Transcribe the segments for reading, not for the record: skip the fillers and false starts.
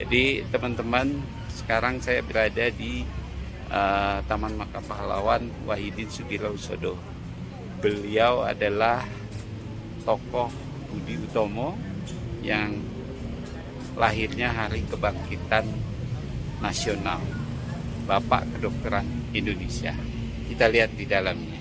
Jadi teman-teman, sekarang saya berada di Taman Makam Pahlawan Wahidin Sudirohusodo. Beliau adalah tokoh Budi Utomo yang lahirnya Hari Kebangkitan Nasional, Bapak Kedokteran Indonesia. Kita lihat di dalamnya.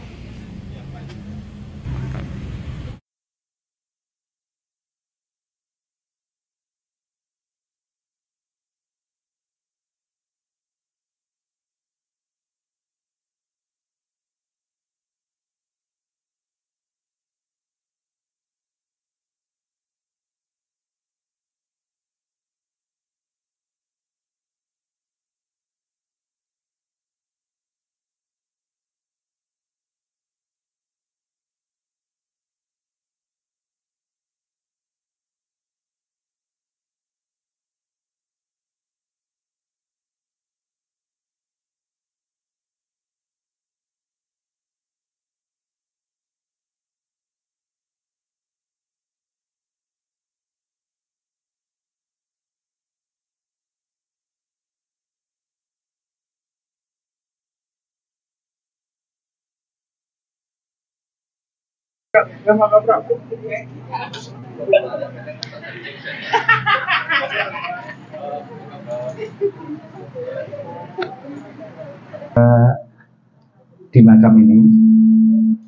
Di makam ini,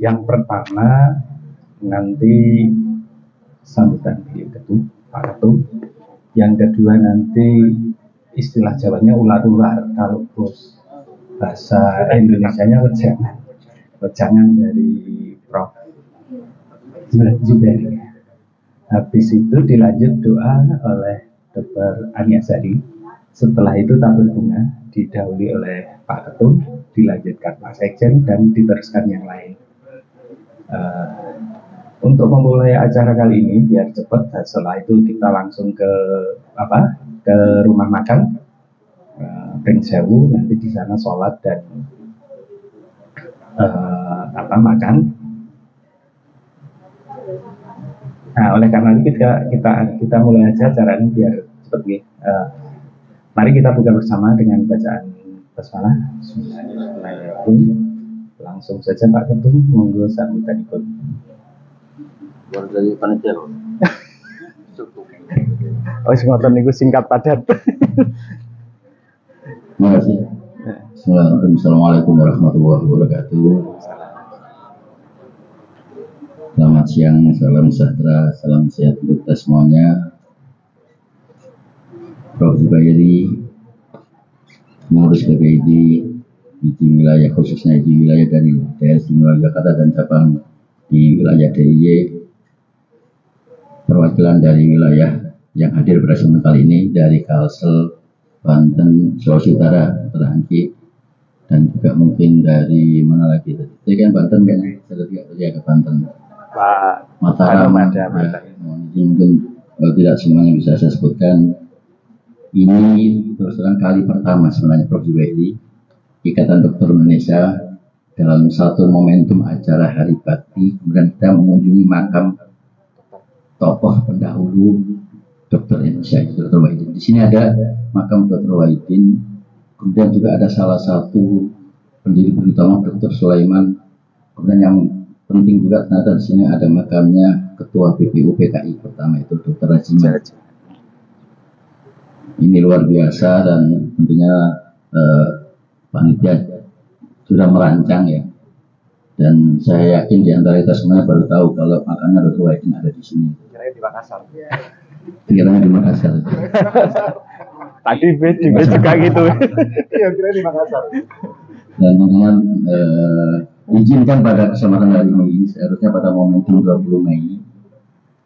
yang pertama nanti sambutan beliau ketum, Pak Ketum. Yang kedua nanti istilah Jawanya ular-ular, kalau bos bahasa Indonesianya wejangan dari Prof. Zubairi. Habis itu dilanjut doa oleh Dr. Aniasari. Setelah itu tabur bunga didahului oleh Pak Ketum, dilanjutkan Pak Sekjen, dan diteruskan yang lain. Untuk memulai acara kali ini biar cepat, setelah itu kita langsung ke rumah makan Pring Sewu, nanti di sana sholat dan makan. Nah, oleh karena itu kita mulai aja acara ini biar cepat nih. Mari kita buka bersama dengan bacaan basmalah. Bismillahirrahmanirrahim. Langsung saja Pak Ketum, monggo sambutan ikut. Luar dari panitia. Oh, ngoten niku singkat padat. Terima kasih. Assalamualaikum warahmatullahi wabarakatuh. Selamat siang, salam sejahtera, salam sehat untuk kita semuanya. Prof. Zubairi, pengurus PPID di wilayah, khususnya di wilayah dari daerah istimewa Jakarta dan cabang di wilayah DIY, perwakilan dari wilayah yang hadir pada kesempatan kali ini dari Kalsel, Banten, Sulawesi Utara, Terangki, dan juga mungkin dari mana lagi? Tadi kan Banten kayaknya, saya lihat ke Banten. Pak Mataram, ya, mungkin tidak semuanya bisa saya sebutkan. Ini terus terang kali pertama sebenarnya Prof. Zubairi, Ikatan Dokter Indonesia dalam satu momentum acara Hari Bakti, kemudian kita mengunjungi makam tokoh pendahulu Dokter Indonesia, Dr. Wahidin. Di sini ada makam Dr. Wahidin, kemudian juga ada salah satu pendiri utama Dr. Sulaiman, kemudian yang penting juga ternyata di sini ada makamnya Ketua BPU PKI pertama itu Dr. Rajiman. Ini luar biasa dan tentunya panitia sudah merancang ya. Dan saya yakin di antara kita semuanya baru tahu kalau makamnya Dr. Wahidin ada di sini. Kiranya di Makassar. Kiranya di Makassar. Tadi juga gitu. Iya, kiranya di Makassar. Dan tentunya izinkan pada kesempatan hari ini, seharusnya pada momentum 20 Mei,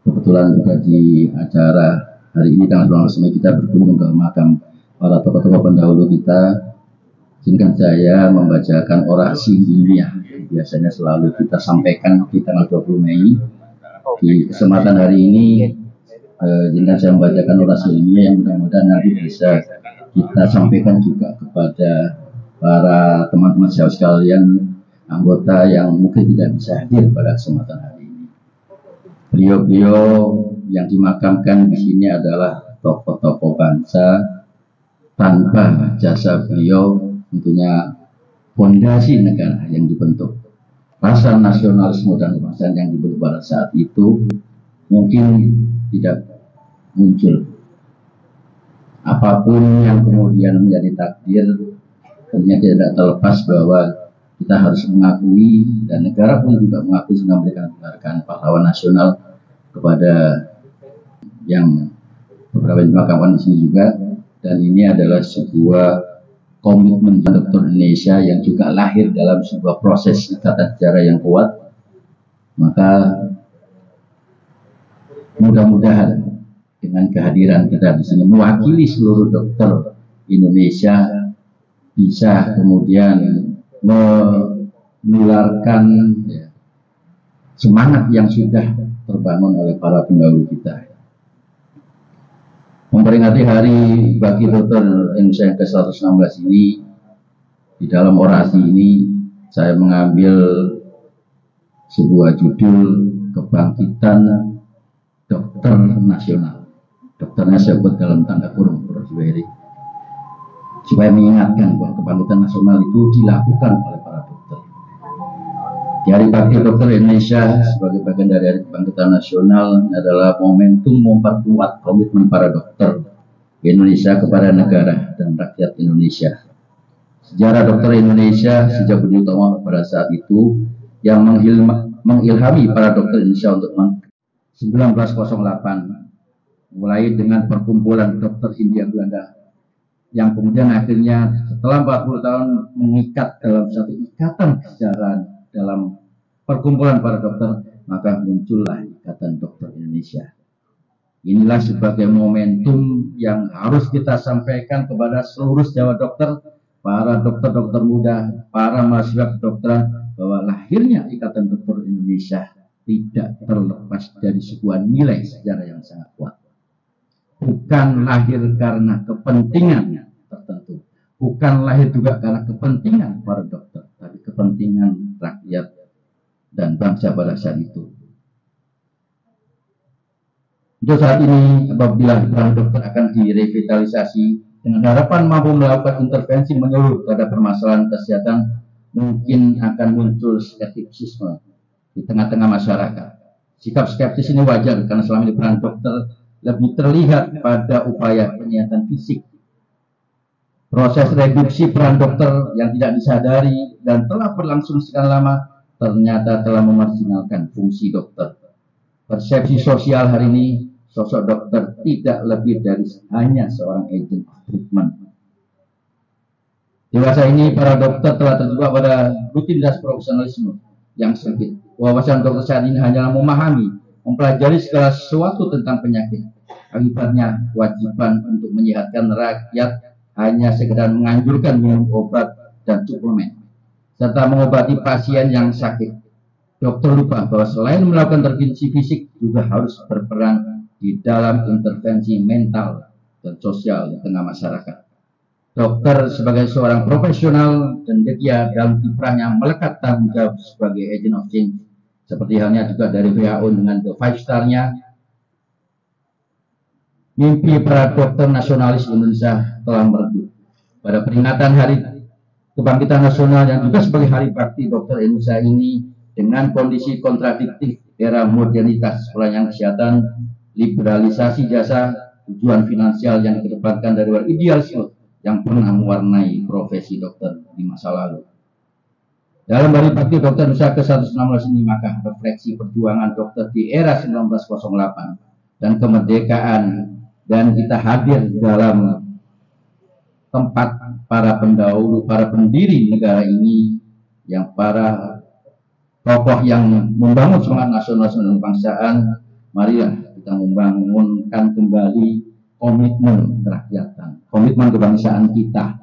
kebetulan juga di acara hari ini tanggal 12 Mei kita berkunjung ke makam para tokoh-tokoh pendahulu kita. Izinkan saya membacakan orasi ilmiah. Biasanya selalu kita sampaikan di tanggal 20 Mei. Di kesempatan hari ini, izinkan saya membacakan orasi ilmiah yang mudah-mudahan nanti bisa kita sampaikan juga kepada para teman-teman saya sekalian, anggota yang mungkin tidak bisa hadir pada kesempatan hari ini. Beliau-beliau yang dimakamkan di sini adalah tokoh-tokoh bangsa tanpa jasa beliau tentunya fondasi negara yang dibentuk, rasa nasionalisme dan kebangsaan yang dibentuk pada saat itu mungkin tidak muncul. Apapun yang kemudian menjadi takdir, tentunya tidak terlepas bahwa kita harus mengakui, dan negara pun juga mengakui sehingga memberikan penghargaan pahlawan nasional kepada yang beberapa kawan di sini juga. Dan ini adalah sebuah komitmen dokter Indonesia yang juga lahir dalam sebuah proses ikatan sejarah yang kuat. Maka mudah-mudahan dengan kehadiran kita di sini mewakili seluruh dokter Indonesia bisa kemudian menularkan semangat yang sudah terbangun oleh para pendahulu kita. Memperingati hari bagi dokter Indonesia yang ke-116 ini, di dalam orasi ini saya mengambil sebuah judul Kebangkitan Dokter Nasional. Dokternya saya buat dalam tanda kurung, supaya mengingatkan bahwa kebangkitan nasional itu dilakukan oleh para dokter. Di Hari Bakti Dokter Indonesia sebagai bagian dari Hari Kebangkitan Nasional adalah momentum memperkuat komitmen para dokter Indonesia kepada negara dan rakyat Indonesia. Sejarah dokter Indonesia sejak Budi Utomo pada saat itu yang mengilhami para dokter Indonesia untuk 1908 mulai dengan perkumpulan dokter Hindia Belanda yang kemudian akhirnya setelah 40 tahun mengikat dalam satu ikatan kesejahteraan dalam perkumpulan para dokter, maka muncullah Ikatan Dokter Indonesia. Inilah sebagai momentum yang harus kita sampaikan kepada seluruh sejawat dokter, para dokter-dokter muda, para mahasiswa kedokteran, bahwa lahirnya Ikatan Dokter Indonesia tidak terlepas dari sebuah nilai sejarah yang sangat kuat. Bukan lahir karena kepentingan tertentu, bukan lahir juga karena kepentingan para dokter, tapi kepentingan rakyat dan bangsa pada saat itu. Untuk saat ini, apabila peran dokter akan direvitalisasi dengan harapan mampu melakukan intervensi menyeluruh terhadap permasalahan kesehatan, mungkin akan muncul skeptisisme di tengah-tengah masyarakat. Sikap skeptis ini wajar karena selama ini peran dokter lebih terlihat pada upaya penyihatan fisik. Proses reduksi peran dokter yang tidak disadari dan telah berlangsung sekian lama ternyata telah memarginalkan fungsi dokter. Persepsi sosial hari ini, sosok dokter tidak lebih dari hanya seorang agent of treatment. Dewasa ini para dokter telah terjebak pada rutinitas profesionalisme yang sempit. Wawasan dokter saat ini hanyalah memahami, mempelajari segala sesuatu tentang penyakit. Akibatnya kewajiban untuk menyehatkan rakyat hanya sekedar menganjurkan minum obat dan suplemen, serta mengobati pasien yang sakit. Dokter lupa bahwa selain melakukan intervensi fisik, juga harus berperan di dalam intervensi mental dan sosial di tengah masyarakat. Dokter sebagai seorang profesional dan dia dalam kiprahnya melekat tanggung jawab sebagai agent of change, seperti halnya juga dari WHO dengan The 5 Star-nya. Mimpi para dokter nasionalis Indonesia telah meredup. Pada peringatan Hari Kebangkitan Nasional yang juga sebagai Hari Bakti Dokter Indonesia ini, dengan kondisi kontradiktif era modernitas pelayanan kesehatan, liberalisasi jasa, tujuan finansial yang dikedepankan dari luar idealisme yang pernah mewarnai profesi dokter di masa lalu. Dalam Hari Bakti Dokter Indonesia ke-116 ini, maka refleksi perjuangan dokter di era 1908 dan kemerdekaan, dan kita hadir dalam tempat para pendahulu, para pendiri negara ini, yang para tokoh yang membangun semangat nasionalisme dan kebangsaan. Marilah kita membangunkan kembali komitmen kerakyatan, komitmen kebangsaan kita,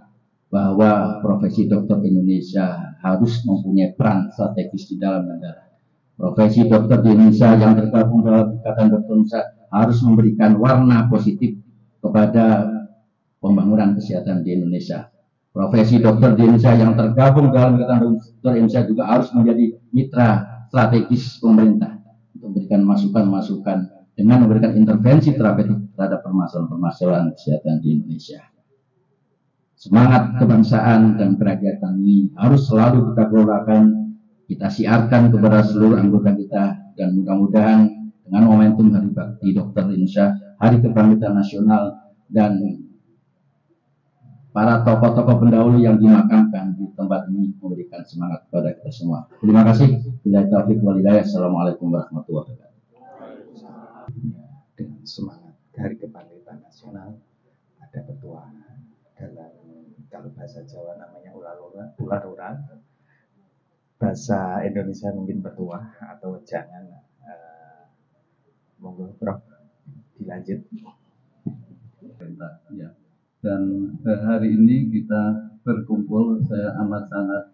bahwa profesi dokter Indonesia harus mempunyai peran strategis di dalam negara. Profesi dokter di Indonesia yang tergabung dalam Ikatan Dokter Indonesia harus memberikan warna positif kepada pembangunan kesehatan di Indonesia. Profesi dokter di Indonesia yang tergabung dalam Ikatan Dokter Indonesia juga harus menjadi mitra strategis pemerintah untuk memberikan masukan-masukan dengan memberikan intervensi terapeutik terhadap permasalahan-permasalahan kesehatan di Indonesia. semangat kebangsaan dan kerakyatan ini harus selalu kita gelorkan, kita siarkan kepada seluruh anggota kita, dan mudah-mudahan dengan momentum Hari Bakti Dokter Indonesia, Hari Kebangkitan Nasional, dan para tokoh-tokoh pendahulu yang dimakamkan di tempat ini memberikan semangat kepada kita semua. Terima kasih. Bila taufiq wal hidayah. Assalamualaikum warahmatullahi wabarakatuh. Dengan semangat Hari Kebangkitan Nasional, ada petuah dalam, kalau bahasa Jawa namanya ular-ular, bahasa Indonesia mungkin petuah atau jangan. Monggo Prof, dilanjut. Ya. Dan hari ini kita berkumpul, saya amat sangat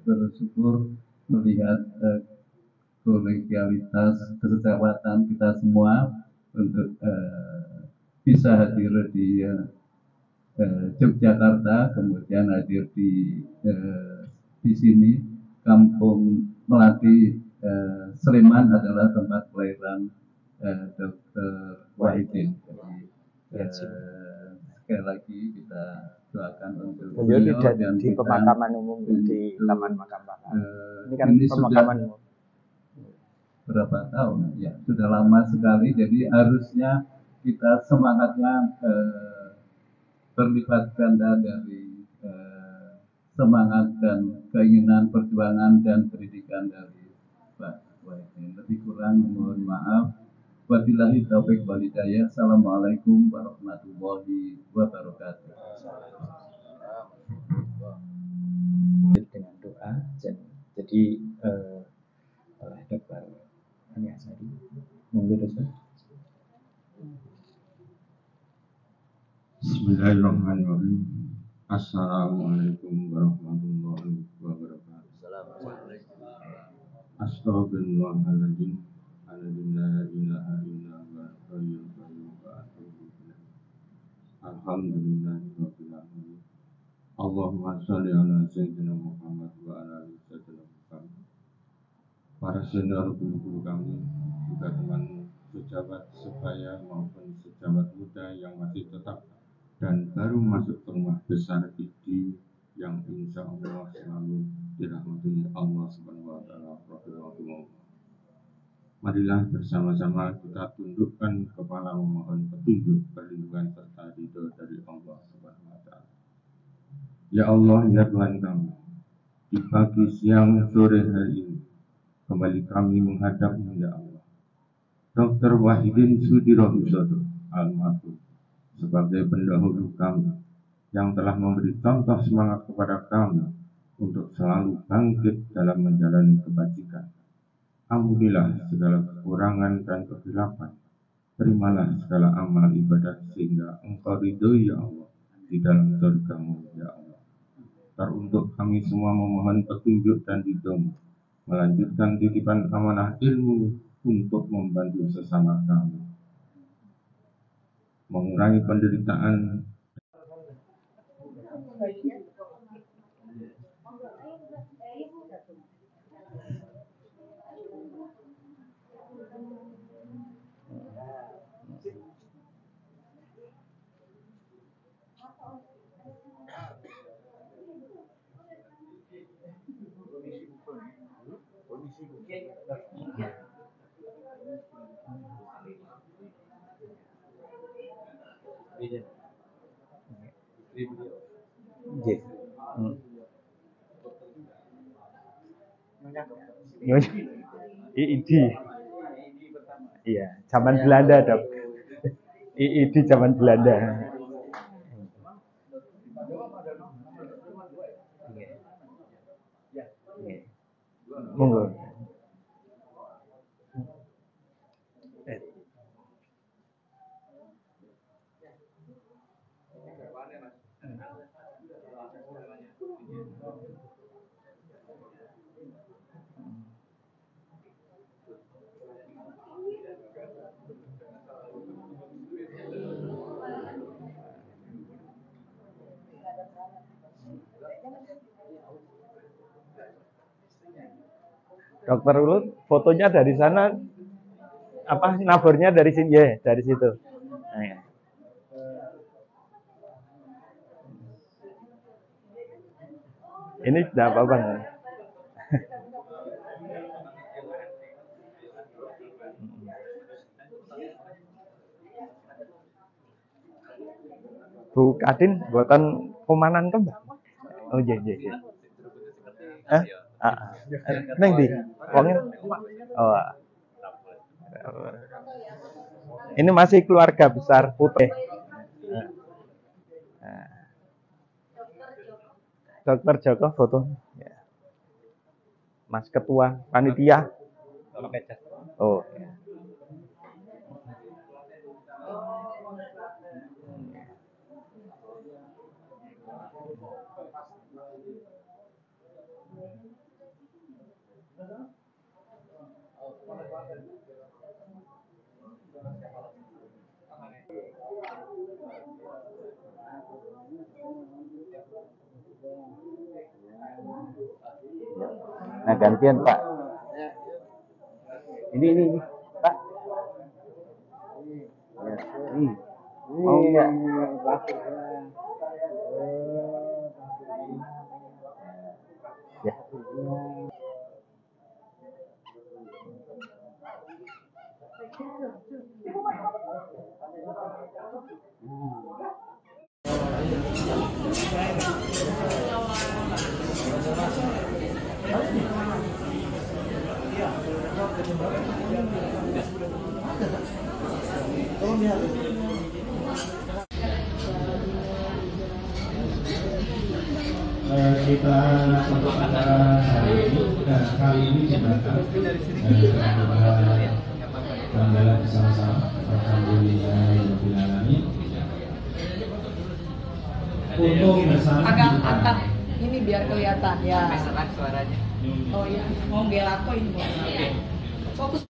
bersyukur melihat kolegialitas kesejawatan kita semua untuk bisa hadir di Yogyakarta, kemudian hadir di sini. Kampung Melati Sleman adalah tempat kelahiran Dr. Wahidin. Jadi, sekali lagi kita doakan untuk beliau tidak di pemakaman umum di Taman Makam Pahlawan. Ini kan pemakaman umum. Berapa tahun? Ya, sudah lama sekali. Jadi harusnya kita semangatnya berlipat ganda dari semangat dan keinginan perjuangan dan pendidikan dari Pak Wahidin. Lebih kurang mohon maaf. Wabillahi taufiq wal hidayah. Assalamualaikum warahmatullahi wabarakatuh. Dengan doa, jadi oleh Dr. Aniasari, monggo Dr. Bismillahirrahmanirrahim. Assalamualaikum warahmatullahi wabarakatuh. Astagfirullahaladzim. Alhamdulillahirrahmanirrahim. Allahumma sholli ala sayyidina Muhammad wa ala ali sayyidina Muhammad. Para senior guru-guru kami, juga teman sejawat sebaya maupun sejawat muda yang masih tetap dan baru masuk ke rumah besar IDI yang insya Allah selalu dirahmati Allah Subhanahu wa Ta'ala. Marilah bersama-sama kita tundukkan kepala memohon petunjuk, perlindungan serta ridho dari Allah Subhanahu wa Ta'ala. Ya Allah, ya Tuhan kami, di pagi, siang, sore hari ini kembali kami menghadap-Mu ya Allah. Dr. Wahidin Sudirohusodo almarhum sebagai pendahulu kami yang telah memberi contoh semangat kepada kami untuk selalu bangkit dalam menjalani kebajikan. Ampunilah segala kekurangan dan kekhilafan. Terimalah segala amal ibadah sehingga Engkau ridhoi ya Allah di dalam surga-Mu ya Allah. Teruntuk kami semua memohon petunjuk dan ridho-Mu, melanjutkan titipan amanah ilmu untuk membantu sesama kami, mengurangi penderitaan. IID. Iya, zaman Belanda, Dok. IID zaman Belanda. Monggo. Dokter Ulut, fotonya dari sana, apa nabornya dari sini ya, dari situ. Nah, ya. Ini tidak apa-apa. Bu Kadin, buatan Komanan ke Mbak? Oh iya iya iya. Neng di, wongnya. Oh. Ini masih keluarga besar putih. Dokter Joko foto. Mas Ketua Panitia. Oh. Nah gantian Pak. Ini Pak. Oh enggak. Ya. Kita untuk acara hari ini dan kali ini jembatan berjalan bersama-sama. Alhamdulillahirobbilalamin. Untuk bersama agak ini biar kelihatan ya. Suaranya. Oh ya, mau belako ini. Fokus.